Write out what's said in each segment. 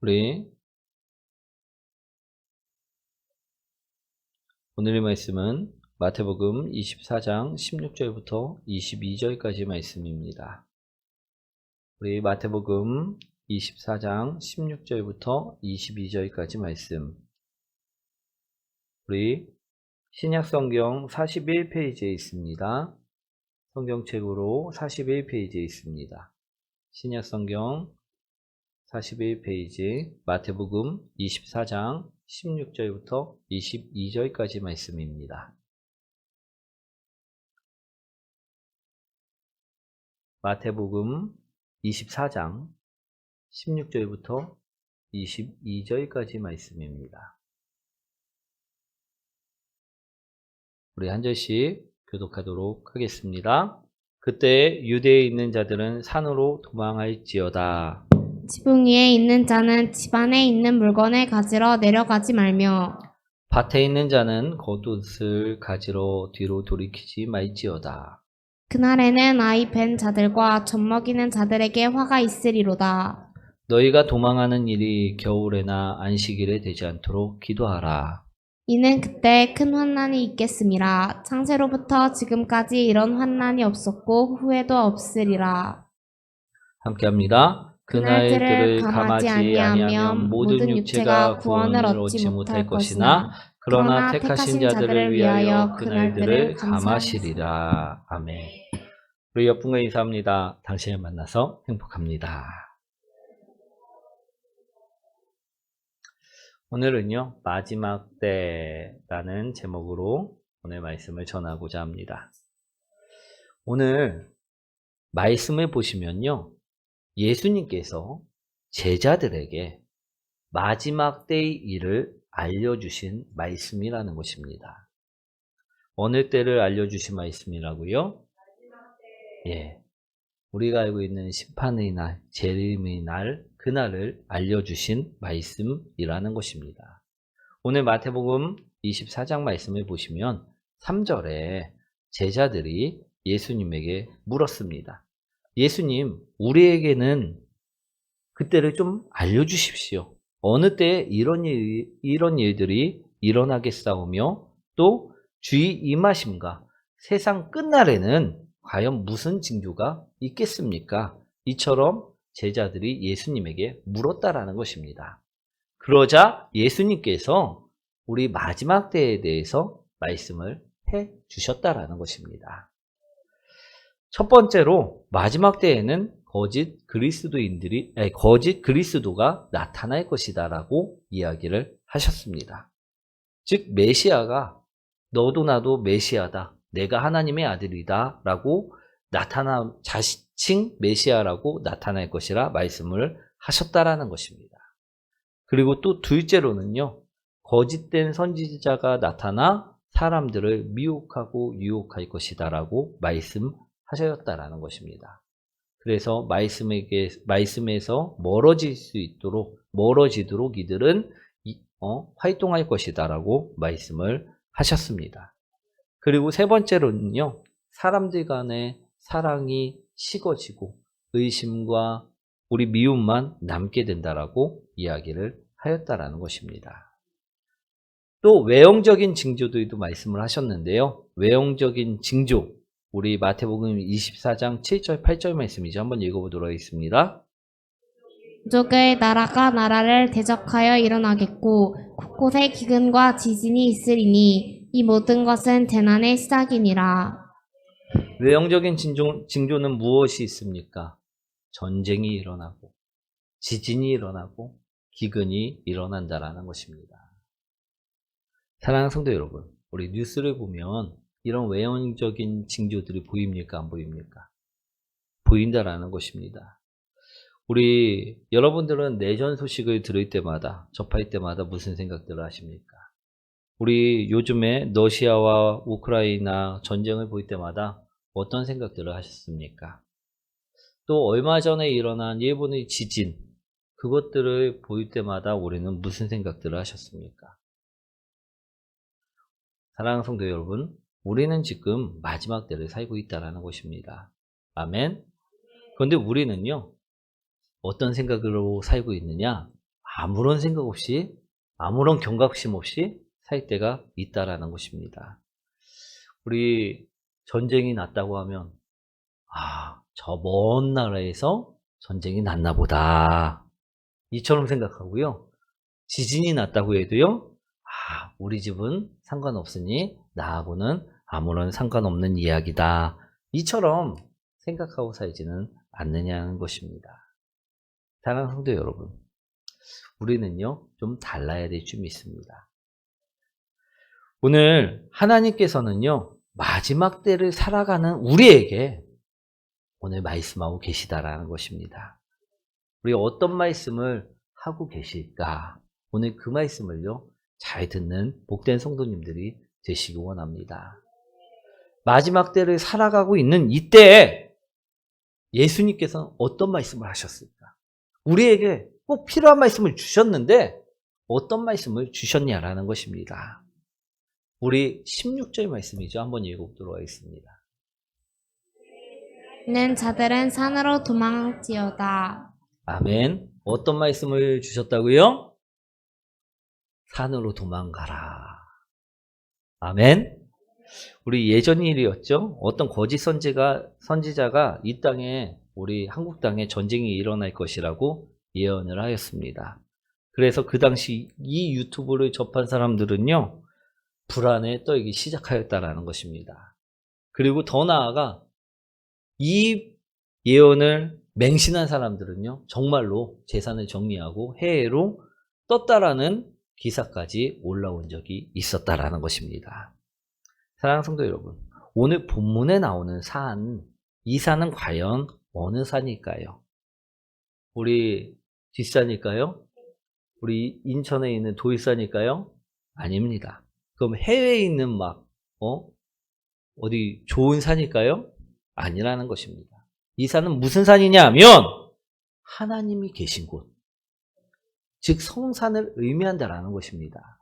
우리 오늘의 말씀은 마태복음 24장 16절부터 22절까지 말씀입니다. 우리 마태복음 24장 16절부터 22절까지 말씀. 우리 신약성경 41페이지에 있습니다. 성경책으로 41페이지에 있습니다. 신약성경 41페이지 마태복음 24장 16절부터 22절까지 말씀입니다. 마태복음 24장 16절부터 22절까지 말씀입니다. 우리 한 절씩 교독하도록 하겠습니다. 그때 유대에 있는 자들은 산으로 도망할지어다. 지붕 위에 있는 자는 집 안에 있는 물건을 가지러 내려가지 말며 밭에 있는 자는 겉옷을 가지러 뒤로 돌이키지 말지어다. 그날에는 아이 벤 자들과 젖먹이는 자들에게 화가 있으리로다. 너희가 도망하는 일이 겨울에나 안식일에 되지 않도록 기도하라. 이는 그때 큰 환난이 있겠음이라. 창세로부터 지금까지 이런 환난이 없었고 후에도 없으리라. 함께합니다. 그날들을 감하지 아니하면 모든 육체가 구원을 얻지 못할 것이나 그러나 택하신 자들을 위하여 그날들을 감하시리라. 아멘. 우리 옆분과 인사합니다. 당신을 만나서 행복합니다. 오늘은요, 마지막 때라는 제목으로 오늘 말씀을 전하고자 합니다. 오늘 말씀을 보시면요, 예수님께서 제자들에게 마지막 때의 일을 알려주신 말씀이라는 것입니다. 어느 때를 알려주신 말씀이라고요? 예, 우리가 알고 있는 심판의 날, 재림의 날, 그날을 알려주신 말씀이라는 것입니다. 오늘 마태복음 24장 말씀을 보시면 3절에 제자들이 예수님에게 물었습니다. 예수님, 우리에게는 그때를 좀 알려주십시오. 어느 때에 이런 일들이 일어나겠사오며 또 주의 임하심과 세상 끝날에는 과연 무슨 징조가 있겠습니까? 이처럼 제자들이 예수님에게 물었다라는 것입니다. 그러자 예수님께서 우리 마지막 때에 대해서 말씀을 해 주셨다라는 것입니다. 첫 번째로 마지막 때에는 거짓 그리스도가 나타날 것이다라고 이야기를 하셨습니다. 즉 메시아가 너도 나도 메시아다, 내가 하나님의 아들이다 라고 자칭 메시아라고 나타날 것이라 말씀을 하셨다라는 것입니다. 그리고 또 둘째로는요, 거짓된 선지자가 나타나 사람들을 미혹하고 유혹할 것이다 라고 말씀하셨다라는 것입니다. 그래서 말씀에서 멀어지도록 이들은 활동할 것이다 라고 말씀을 하셨습니다. 그리고 세 번째로는요, 사람들 간의 사랑이 식어지고 의심과 우리 미움만 남게 된다라고 이야기를 하였다라는 것입니다. 또 외형적인 징조들도 말씀을 하셨는데요. 외형적인 징조, 우리 마태복음 24장 7절 8절 말씀이죠. 한번 읽어보도록 하겠습니다. 민족의 나라가 나라를 대적하여 일어나겠고 곳곳에 기근과 지진이 있으리니 이 모든 것은 재난의 시작이니라. 외형적인 징조는 무엇이 있습니까? 전쟁이 일어나고 지진이 일어나고 기근이 일어난다라는 것입니다. 사랑하는 성도 여러분, 우리 뉴스를 보면 이런 외형적인 징조들이 보입니까? 안 보입니까? 보인다라는 것입니다. 우리 여러분들은 내전 소식을 들을 때마다, 접할 때마다 무슨 생각들을 하십니까? 우리 요즘에 러시아와 우크라이나 전쟁을 볼 때마다 어떤 생각들을 하셨습니까? 또 얼마 전에 일어난 일본의 지진, 그것들을 볼 때마다 우리는 무슨 생각들을 하셨습니까? 사랑하는 성도 여러분, 우리는 지금 마지막 때를 살고 있다는 것입니다. 아멘. 그런데 우리는요, 어떤 생각으로 살고 있느냐? 아무런 생각 없이, 아무런 경각심 없이 살 때가 있다라는 것입니다. 우리 전쟁이 났다고 하면 저 먼 나라에서 전쟁이 났나 보다 이처럼 생각하고요. 지진이 났다고 해도요. 우리 집은 상관없으니 나하고는 아무런 상관없는 이야기다 이처럼 생각하고 살지는 않느냐는 것입니다. 사랑하는 성도 여러분, 우리는요 좀 달라야 될 점이 있습니다. 오늘 하나님께서는요 마지막 때를 살아가는 우리에게 오늘 말씀하고 계시다라는 것입니다. 우리 어떤 말씀을 하고 계실까? 오늘 그 말씀을요 잘 듣는 복된 성도님들이 되시기 원합니다. 마지막 때를 살아가고 있는 이때에 예수님께서는 어떤 말씀을 하셨을까? 우리에게 꼭 필요한 말씀을 주셨는데 어떤 말씀을 주셨냐라는 것입니다. 우리 16절 말씀이죠. 한번 읽어보도록 하겠습니다. 있는 자들은 산으로 도망지어다. 아멘. 어떤 말씀을 주셨다고요? 산으로 도망가라. 아멘. 우리 예전 일이었죠. 어떤 거짓 선지자가 이 땅에 우리 한국 땅에 전쟁이 일어날 것이라고 예언을 하였습니다. 그래서 그 당시 이 유튜브를 접한 사람들은요. 불안에 떨기 시작하였다라는 것입니다. 그리고 더 나아가 이 예언을 맹신한 사람들은요. 정말로 재산을 정리하고 해외로 떴다라는 기사까지 올라온 적이 있었다라는 것입니다. 사랑하는 성도 여러분, 오늘 본문에 나오는 산, 이 산은 과연 어느 산일까요? 우리 뒷산일까요? 우리 인천에 있는 도일산일까요? 아닙니다. 그럼 해외에 있는 어디 좋은 산일까요? 아니라는 것입니다. 이 산은 무슨 산이냐 하면 하나님이 계신 곳, 즉 성산을 의미한다라는 것입니다.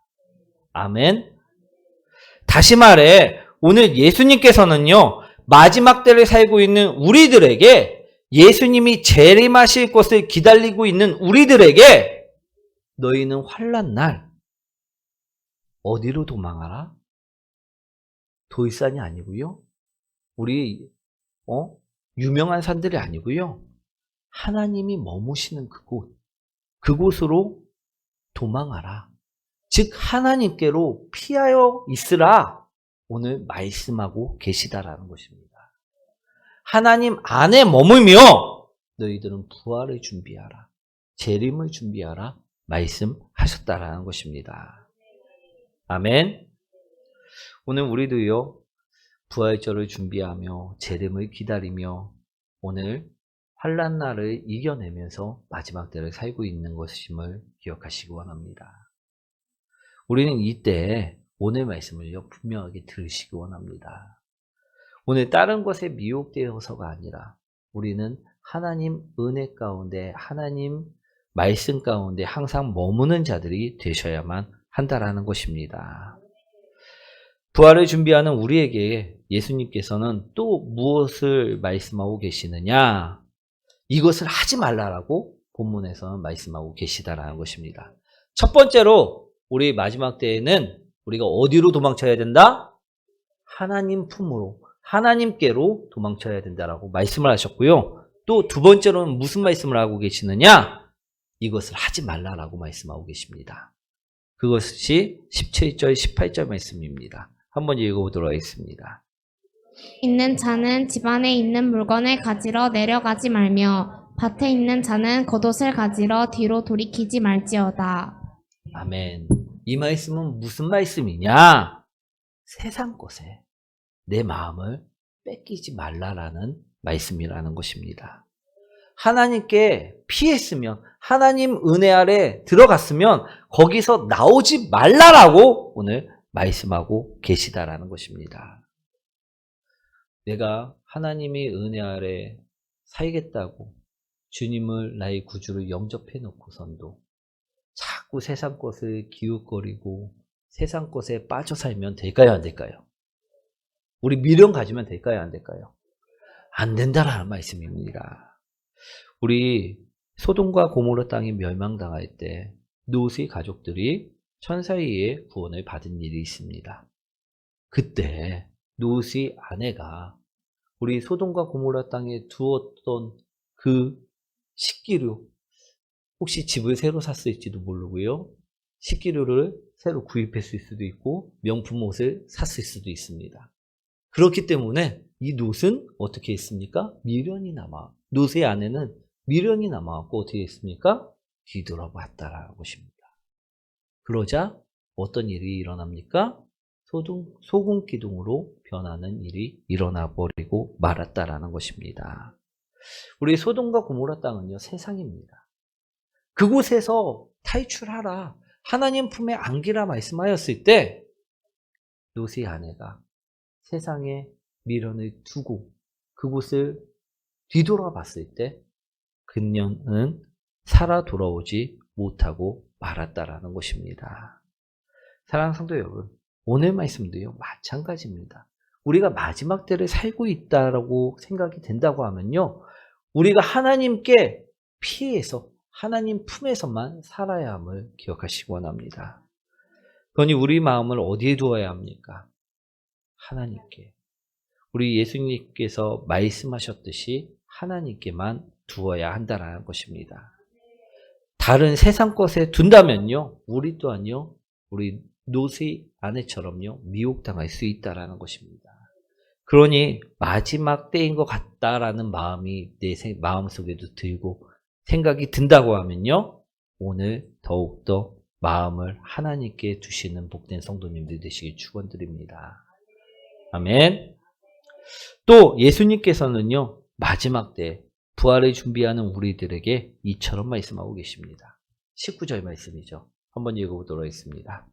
아멘. 다시 말해 오늘 예수님께서는요 마지막 때를 살고 있는 우리들에게 예수님이 재림하실 것을 기다리고 있는 우리들에게 너희는 환난 날 어디로 도망하라? 도일산이 아니고요. 우리 유명한 산들이 아니고요. 하나님이 머무시는 그곳으로 도망하라. 즉 하나님께로 피하여 있으라. 오늘 말씀하고 계시다라는 것입니다. 하나님 안에 머물며 너희들은 부활을 준비하라. 재림을 준비하라. 말씀하셨다라는 것입니다. 아멘. 오늘 우리도요. 부활절을 준비하며 재림을 기다리며 오늘 환난 날을 이겨내면서 마지막 때를 살고 있는 것임을 기억하시기 원합니다. 우리는 이때 오늘 말씀을요 분명하게 들으시기 원합니다. 오늘 다른 것에 미혹되어서가 아니라 우리는 하나님 은혜 가운데 하나님 말씀 가운데 항상 머무는 자들이 되셔야만 한다라는 것입니다. 부활을 준비하는 우리에게 예수님께서는 또 무엇을 말씀하고 계시느냐? 이것을 하지 말라라고 본문에서는 말씀하고 계시다라는 것입니다. 첫 번째로 우리 마지막 때에는 우리가 어디로 도망쳐야 된다? 하나님 품으로, 하나님께로 도망쳐야 된다라고 말씀을 하셨고요. 또 두 번째로는 무슨 말씀을 하고 계시느냐? 이것을 하지 말라라고 말씀하고 계십니다. 그것이 17절, 18절 말씀입니다. 한번 읽어보도록 하겠습니다. 있는 자는 집안에 있는 물건을 가지러 내려가지 말며 밭에 있는 자는 겉옷을 가지러 뒤로 돌이키지 말지어다. 아멘. 이 말씀은 무슨 말씀이냐? 세상 것에 내 마음을 뺏기지 말라라는 말씀이라는 것입니다. 하나님께 피했으면 하나님 은혜 아래 들어갔으면 거기서 나오지 말라라고 오늘 말씀하고 계시다라는 것입니다. 내가 하나님의 은혜 아래 살겠다고 주님을 나의 구주로 영접해 놓고선도 자꾸 세상 것을 기웃거리고 세상 것에 빠져 살면 될까요? 안 될까요? 우리 미련 가지면 될까요? 안 될까요? 안 된다라는 말씀입니다. 우리 소돔과 고모라 땅이 멸망당할 때 롯의 가족들이 천사에 의해 구원을 받은 일이 있습니다. 그때 롯의 아내가 우리 소돔과 고모라 땅에 두었던 그 식기류, 혹시 집을 새로 샀을지도 모르고요. 식기류를 새로 구입했을 수도 있고 명품 옷을 샀을 수도 있습니다. 그렇기 때문에 이 롯은 어떻게 했습니까? 미련이 남아. 롯의 아내는 미련이 남아갖고 어떻게 했습니까? 뒤돌아봤다라는 것입니다. 그러자 어떤 일이 일어납니까? 소금 기둥으로 변하는 일이 일어나 버리고 말았다라는 것입니다. 우리 소돔과 고모라 땅은요, 세상입니다. 그곳에서 탈출하라, 하나님 품에 안기라 말씀하였을 때 롯의 아내가 세상에 미련을 두고 그곳을 뒤돌아봤을 때 그녀는 살아 돌아오지 못하고 말았다라는 것입니다. 사랑하는 성도 여러분, 오늘 말씀도요, 마찬가지입니다. 우리가 마지막 때를 살고 있다라고 생각이 된다고 하면요, 우리가 하나님께 피해서 하나님 품에서만 살아야 함을 기억하시기 원합니다. 그러니 우리 마음을 어디에 두어야 합니까? 하나님께. 우리 예수님께서 말씀하셨듯이 하나님께만 두어야 한다는 것입니다. 다른 세상 것에 둔다면요, 우리 또한요, 우리 롯의 아내처럼요, 미혹당할 수 있다는 것입니다. 그러니 마지막 때인 것 같다라는 마음이 내 마음속에도 들고 생각이 든다고 하면요, 오늘 더욱더 마음을 하나님께 두시는 복된 성도님들 되시길 축원드립니다. 아멘. 또 예수님께서는요, 마지막 때 부활을 준비하는 우리들에게 이처럼 말씀하고 계십니다. 19절 말씀이죠. 한번 읽어보도록 하겠습니다.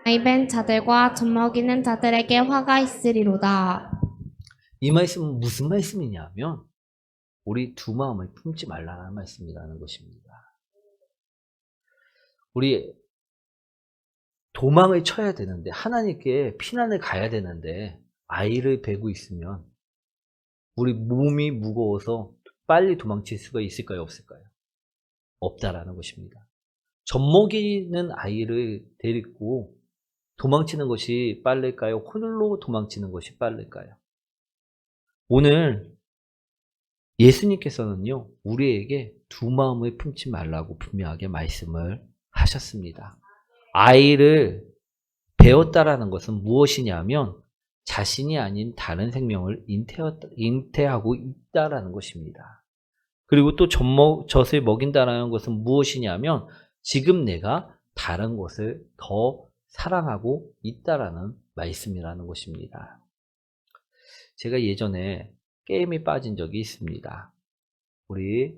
나이 벤 자들과 젖먹이는 자들에게 화가 있으리로다. 이 말씀은 무슨 말씀이냐면 우리 두 마음을 품지 말라는 말씀이라는 것입니다. 우리 도망을 쳐야 되는데, 하나님께 피난을 가야 되는데 아이를 베고 있으면 우리 몸이 무거워서 빨리 도망칠 수가 있을까요? 없을까요? 없다라는 것입니다. 젖먹이는 아이를 데리고 도망치는 것이 빠를까요? 홀로 도망치는 것이 빠를까요? 오늘 예수님께서는요, 우리에게 두 마음을 품지 말라고 분명하게 말씀을 하셨습니다. 아이를 배웠다라는 것은 무엇이냐면 자신이 아닌 다른 생명을 잉태하고 있다라는 것입니다. 그리고 또 젖을 먹인다라는 것은 무엇이냐면 지금 내가 다른 것을 더 사랑하고 있다라는 말씀이라는 것입니다. 제가 예전에 게임에 빠진 적이 있습니다. 우리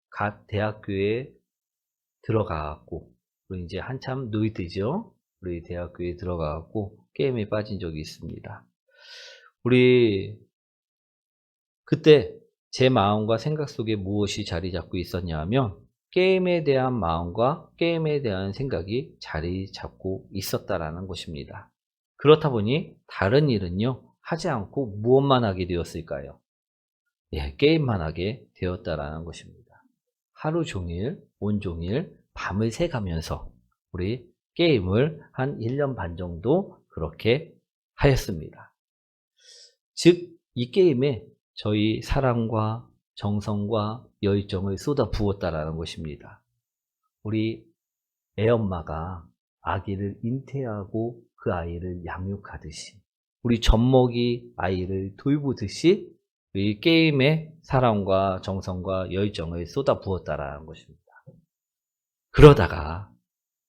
갓 대학교에 들어가갖고, 우리 이제 한참 노이드죠. 우리 대학교에 들어가갖고 게임에 빠진 적이 있습니다. 우리 그때 제 마음과 생각 속에 무엇이 자리 잡고 있었냐 하면 게임에 대한 마음과 게임에 대한 생각이 자리 잡고 있었다라는 것입니다. 그렇다 보니 다른 일은요, 하지 않고 무엇만 하게 되었을까요? 예, 게임만 하게 되었다라는 것입니다. 하루 종일, 온종일 밤을 새가면서 우리 게임을 한 1년 반 정도 그렇게 하였습니다. 즉, 이 게임에 저희 사랑과 정성과 열정을 쏟아 부었다라는 것입니다. 우리 애엄마가 아기를 잉태하고 그 아이를 양육하듯이, 우리 젖먹이 아이를 돌보듯이 이 게임에 사랑과 정성과 열정을 쏟아 부었다라는 것입니다. 그러다가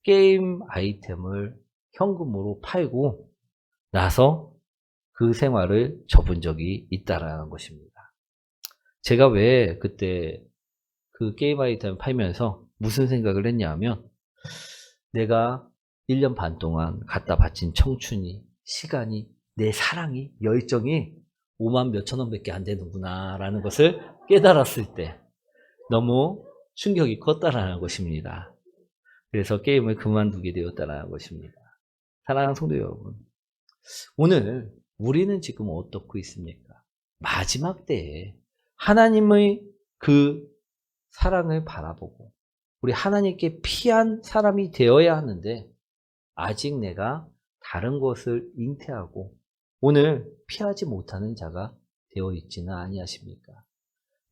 게임 아이템을 현금으로 팔고 나서 그 생활을 접은 적이 있다라는 것입니다. 제가 왜 그때 그 게임 아이템 팔면서 무슨 생각을 했냐 하면 내가 1년 반 동안 갖다 바친 청춘이, 시간이, 내 사랑이, 열정이 5만 몇천 원밖에 안 되는구나 라는 것을 깨달았을 때 너무 충격이 컸다라는 것입니다. 그래서 게임을 그만두게 되었다라는 것입니다. 사랑하는 성도 여러분, 오늘 우리는 지금 어떻고 있습니까? 마지막 때에 하나님의 그 사랑을 바라보고 우리 하나님께 피한 사람이 되어야 하는데 아직 내가 다른 것을 잉태하고 오늘 피하지 못하는 자가 되어 있지는 아니하십니까?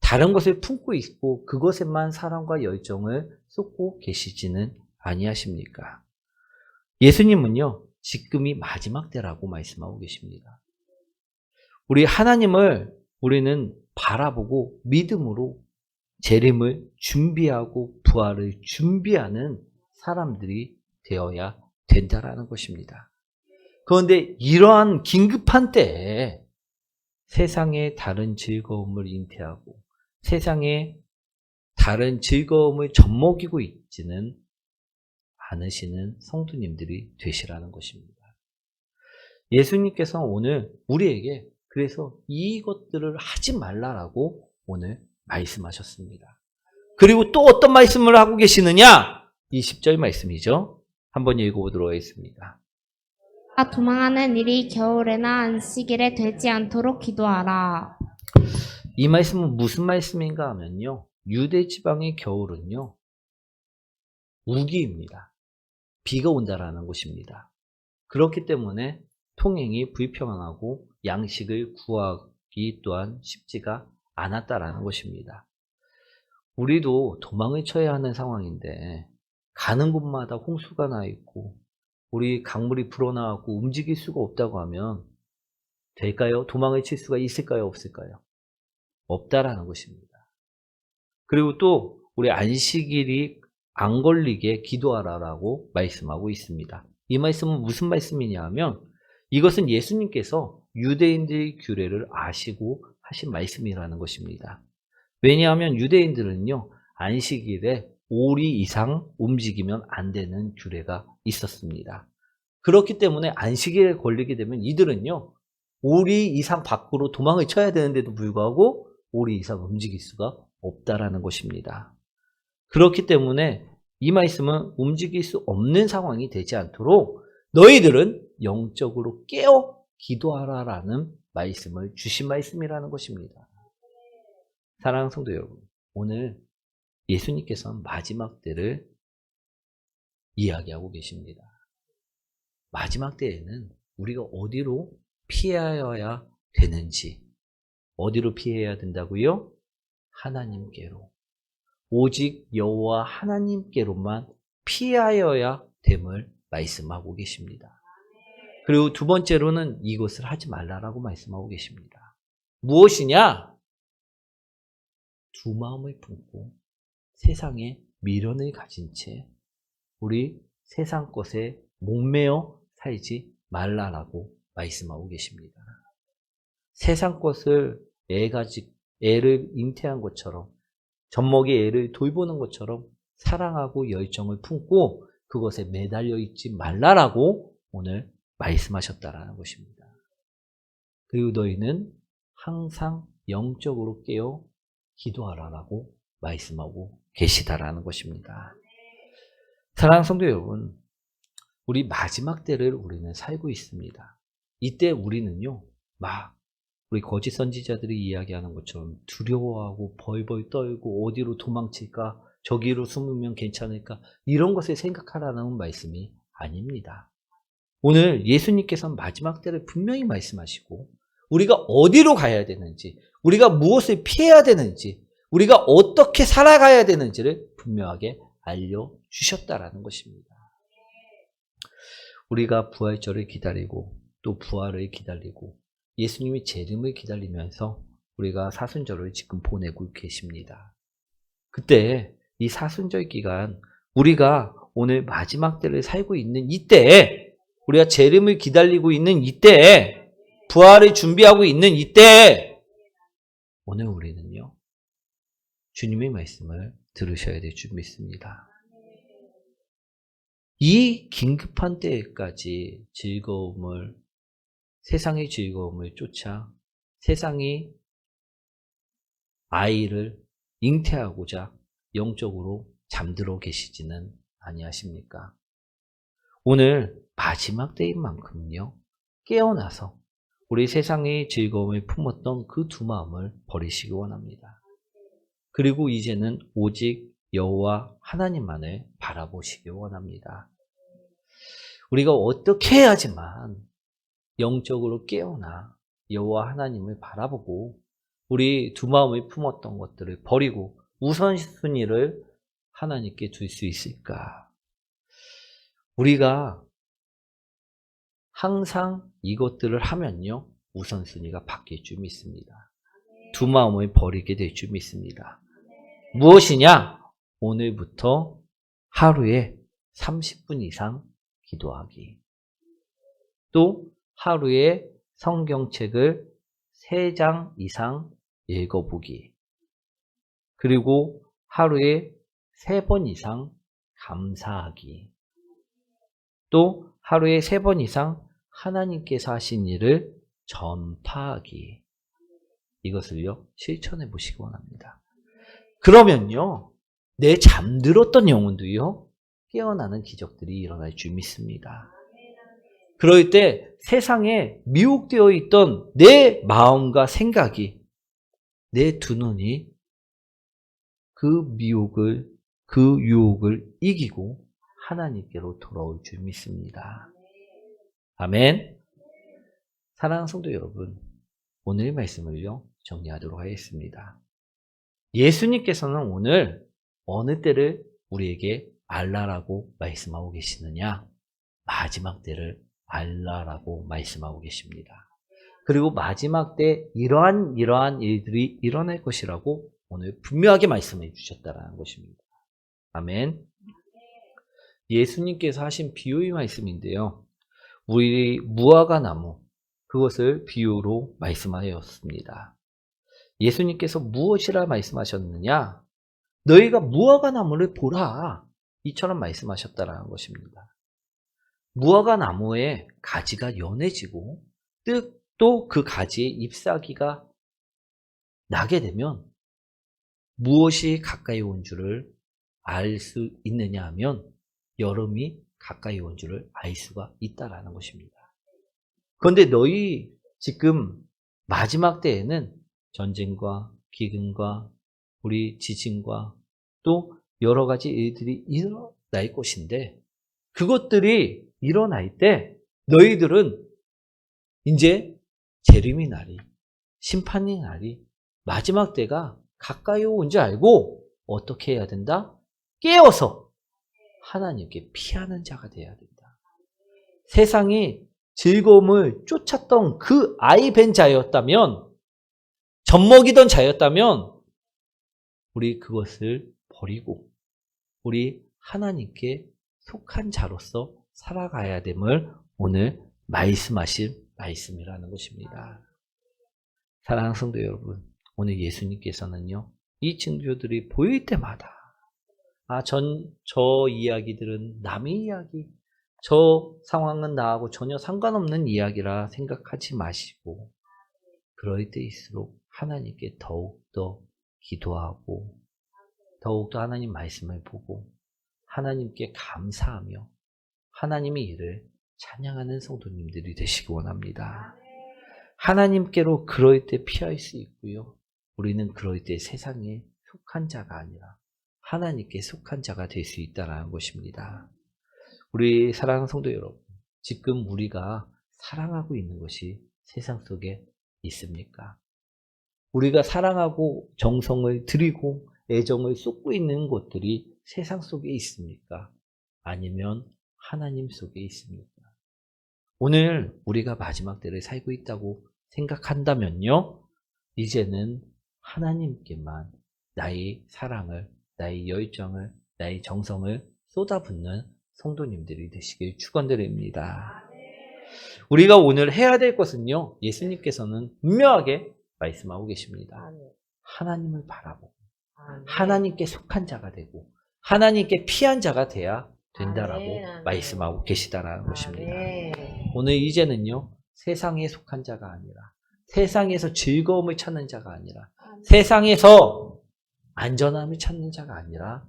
다른 것을 품고 있고 그것에만 사랑과 열정을 쏟고 계시지는 아니하십니까? 예수님은요, 지금이 마지막 때라고 말씀하고 계십니다. 우리 하나님을 우리는 바라보고 믿음으로 재림을 준비하고 부활을 준비하는 사람들이 되어야 된다라는 것입니다. 그런데 이러한 긴급한 때에 세상의 다른 즐거움을 잉태하고 세상의 다른 즐거움을 젖먹이고 있지는 않으시는 성도님들이 되시라는 것입니다. 예수님께서 오늘 우리에게 그래서 이것들을 하지 말라라고 오늘 말씀하셨습니다. 그리고 또 어떤 말씀을 하고 계시느냐? 20절 말씀이죠. 한번 읽어보도록 하겠습니다. 도망하는 일이 겨울에나 안식일에 되지 않도록 기도하라. 이 말씀은 무슨 말씀인가 하면요. 유대 지방의 겨울은요. 우기입니다. 비가 온다라는 것입니다. 그렇기 때문에 통행이 불평하고 양식을 구하기 또한 쉽지가 않았다라는 것입니다. 우리도 도망을 쳐야 하는 상황인데 가는 곳마다 홍수가 나 있고 우리 강물이 불어나고 움직일 수가 없다고 하면 될까요? 도망을 칠 수가 있을까요? 없을까요? 없다라는 것입니다. 그리고 또 우리 안식일이 안 걸리게 기도하라라고 말씀하고 있습니다. 이 말씀은 무슨 말씀이냐 하면 이것은 예수님께서 유대인들의 규례를 아시고 하신 말씀이라는 것입니다. 왜냐하면 유대인들은요, 안식일에 5리 이상 움직이면 안 되는 규례가 있었습니다. 그렇기 때문에 안식일에 걸리게 되면 이들은요, 5리 이상 밖으로 도망을 쳐야 되는데도 불구하고 5리 이상 움직일 수가 없다라는 것입니다. 그렇기 때문에 이 말씀은 움직일 수 없는 상황이 되지 않도록 너희들은 영적으로 깨어 기도하라라는 말씀을 주신 말씀이라는 것입니다. 사랑하는 성도 여러분, 오늘 예수님께서는 마지막 때를 이야기하고 계십니다. 마지막 때에는 우리가 어디로 피하여야 되는지, 어디로 피해야 된다고요? 하나님께로. 오직 여호와 하나님께로만 피하여야 됨을 말씀하고 계십니다. 그리고 두 번째로는 이것을 하지 말라라고 말씀하고 계십니다. 무엇이냐? 두 마음을 품고 세상에 미련을 가진 채 우리 세상 것에 목매어 살지 말라라고 말씀하고 계십니다. 세상 것을 애를 잉태한 것처럼 젖먹이 애를 돌보는 것처럼 사랑하고 열정을 품고 그것에 매달려 있지 말라라고 오늘 말씀하셨다라는 것입니다. 그리고 너희는 항상 영적으로 깨어 기도하라라고 말씀하고 계시다라는 것입니다. 사랑하는 성도 여러분, 우리 마지막 때를 우리는 살고 있습니다. 이때 우리는요, 우리 거짓 선지자들이 이야기하는 것처럼 두려워하고 벌벌 떨고 어디로 도망칠까, 저기로 숨으면 괜찮을까, 이런 것을 생각하라는 말씀이 아닙니다. 오늘 예수님께서는 마지막 때를 분명히 말씀하시고 우리가 어디로 가야 되는지, 우리가 무엇을 피해야 되는지, 우리가 어떻게 살아가야 되는지를 분명하게 알려주셨다라는 것입니다. 우리가 부활절을 기다리고 또 부활을 기다리고 예수님의 재림을 기다리면서 우리가 사순절을 지금 보내고 계십니다. 그때 이 사순절 기간 우리가 오늘 마지막 때를 살고 있는 이때에, 우리가 재림을 기다리고 있는 이때에, 부활을 준비하고 있는 이때에 오늘 우리는요, 주님의 말씀을 들으셔야 될 줄 믿습니다. 이 긴급한 때까지 세상의 즐거움을 쫓아 세상이 아이를 잉태하고자 영적으로 잠들어 계시지는 아니하십니까? 오늘 마지막 때인 만큼요, 깨어나서 우리 세상의 즐거움을 품었던 그 두 마음을 버리시기 원합니다. 그리고 이제는 오직 여호와 하나님만을 바라보시기 원합니다. 우리가 어떻게 해야지만 영적으로 깨어나 여호와 하나님을 바라보고 우리 두 마음을 품었던 것들을 버리고 우선순위를 하나님께 줄 수 있을까? 우리가 항상 이것들을 하면요, 우선순위가 바뀔 줄 믿습니다. 두 마음을 버리게 될 줄 믿습니다. 무엇이냐? 오늘부터 하루에 30분 이상 기도하기. 또 하루에 성경책을 3장 이상 읽어보기. 그리고 하루에 3번 이상 감사하기. 또 하루에 3번 이상 하나님께서 하신 일을 전파하기. 이것을요, 실천해 보시기 원합니다. 그러면요, 내 잠들었던 영혼도요, 깨어나는 기적들이 일어날 줄 믿습니다. 그럴 때 세상에 미혹되어 있던 내 마음과 생각이, 내 두 눈이 그 미혹을, 그 유혹을 이기고 하나님께로 돌아올 줄 믿습니다. 아멘. 사랑하는 성도 여러분, 오늘 말씀을요, 정리하도록 하겠습니다. 예수님께서는 오늘 어느 때를 우리에게 알라라고 말씀하고 계시느냐? 마지막 때를 알라라고 말씀하고 계십니다. 그리고 마지막 때 이러한 일들이 일어날 것이라고 오늘 분명하게 말씀해 주셨다는 것입니다. 아멘. 예수님께서 하신 비유의 말씀인데요. 우리 무화과 나무, 그것을 비유로 말씀하였습니다. 예수님께서 무엇이라 말씀하셨느냐? 너희가 무화과 나무를 보라. 이처럼 말씀하셨다라는 것입니다. 무화과 나무의 가지가 연해지고 또 그 가지에 잎사귀가 나게 되면 무엇이 가까이 온 줄을 알 수 있느냐 하면 여름이 가까이 온 줄을 알 수가 있다라는 것입니다. 그런데 너희 지금 마지막 때에는 전쟁과 기근과 우리 지진과 또 여러 가지 일들이 일어날 것인데 그것들이 일어날 때 너희들은 이제 재림의 날이, 심판의 날이, 마지막 때가 가까이 온 줄 알고 어떻게 해야 된다? 깨어서 하나님께 피하는 자가 되어야 된다. 세상이 즐거움을 쫓았던 그 아이 벤 자였다면, 젖먹이던 자였다면 우리 그것을 버리고 우리 하나님께 속한 자로서 살아가야 됨을 오늘 말씀하실 말씀이라는 것입니다. 사랑하는 성도 여러분, 오늘 예수님께서는요, 이 증조들이 보일 때마다 저 이야기들은 남의 이야기, 저 상황은 나하고 전혀 상관없는 이야기라 생각하지 마시고 그럴 때일수록 하나님께 더욱더 기도하고 더욱더 하나님 말씀을 보고 하나님께 감사하며 하나님의 일을 찬양하는 성도님들이 되시기 원합니다. 하나님께로 그럴 때 피할 수 있고요. 우리는 그럴 때 세상에 속한 자가 아니라 하나님께 속한 자가 될 수 있다는 것입니다. 우리 사랑하는 성도 여러분, 지금 우리가 사랑하고 있는 것이 세상 속에 있습니까? 우리가 사랑하고 정성을 들이고 애정을 쏟고 있는 것들이 세상 속에 있습니까? 아니면 하나님 속에 있습니까? 오늘 우리가 마지막 때를 살고 있다고 생각한다면요, 이제는 하나님께만 나의 사랑을, 나의 열정을, 나의 정성을 쏟아붓는 성도님들이 되시길 축원드립니다. 우리가 오늘 해야 될 것은요, 예수님께서는 분명하게 말씀하고 계십니다. 하나님을 바라보고 하나님께 속한 자가 되고 하나님께 피한 자가 돼야 된다라고 말씀하고 계시다라는 것입니다. 오늘 이제는요, 세상에 속한 자가 아니라 세상에서 즐거움을 찾는 자가 아니라 세상에서 안전함을 찾는 자가 아니라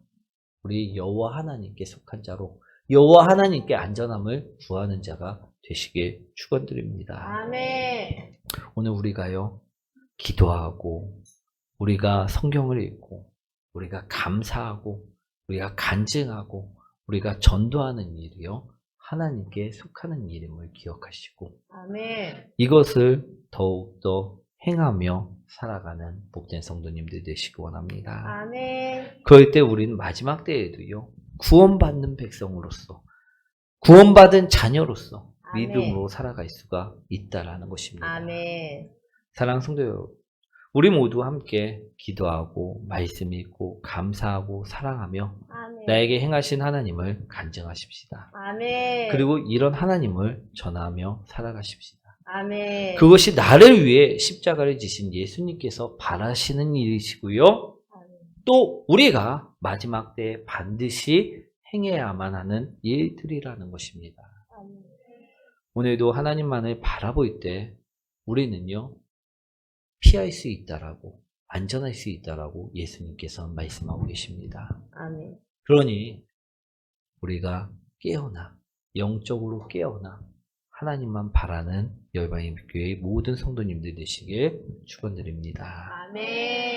우리 여호와 하나님께 속한 자로 여호와 하나님께 안전함을 구하는 자가 되시길 축원드립니다. 아멘. 오늘 우리가요, 기도하고 우리가 성경을 읽고 우리가 감사하고 우리가 간증하고 우리가 전도하는 일이요 하나님께 속하는 일임을 기억하시고 아멘. 이것을 더욱더 행하며 살아가는 복된 성도님들 되시기 원합니다. 아멘. 그럴 때 우리는 마지막 때에도요 구원받는 백성으로서 구원받은 자녀로서 아멘. 믿음으로 살아갈 수가 있다라는 것입니다. 아멘. 사랑하는 성도 여러분, 우리 모두 함께 기도하고 말씀 읽고 감사하고 사랑하며 아멘. 나에게 행하신 하나님을 간증하십시다. 아멘. 그리고 이런 하나님을 전하며 살아가십시다. 아멘. 그것이 나를 위해 십자가를 지신 예수님께서 바라시는 일이시고요. 또 우리가 마지막 때에 반드시 행해야만 하는 일들이라는 것입니다. 아멘. 오늘도 하나님만을 바라볼 때 우리는요 피할 수 있다라고 안전할 수 있다라고 예수님께서 말씀하고 계십니다. 아멘. 그러니 우리가 깨어나 영적으로 깨어나 하나님만 바라는 열방의 교회의 모든 성도님들 되시길 축원드립니다. 아멘.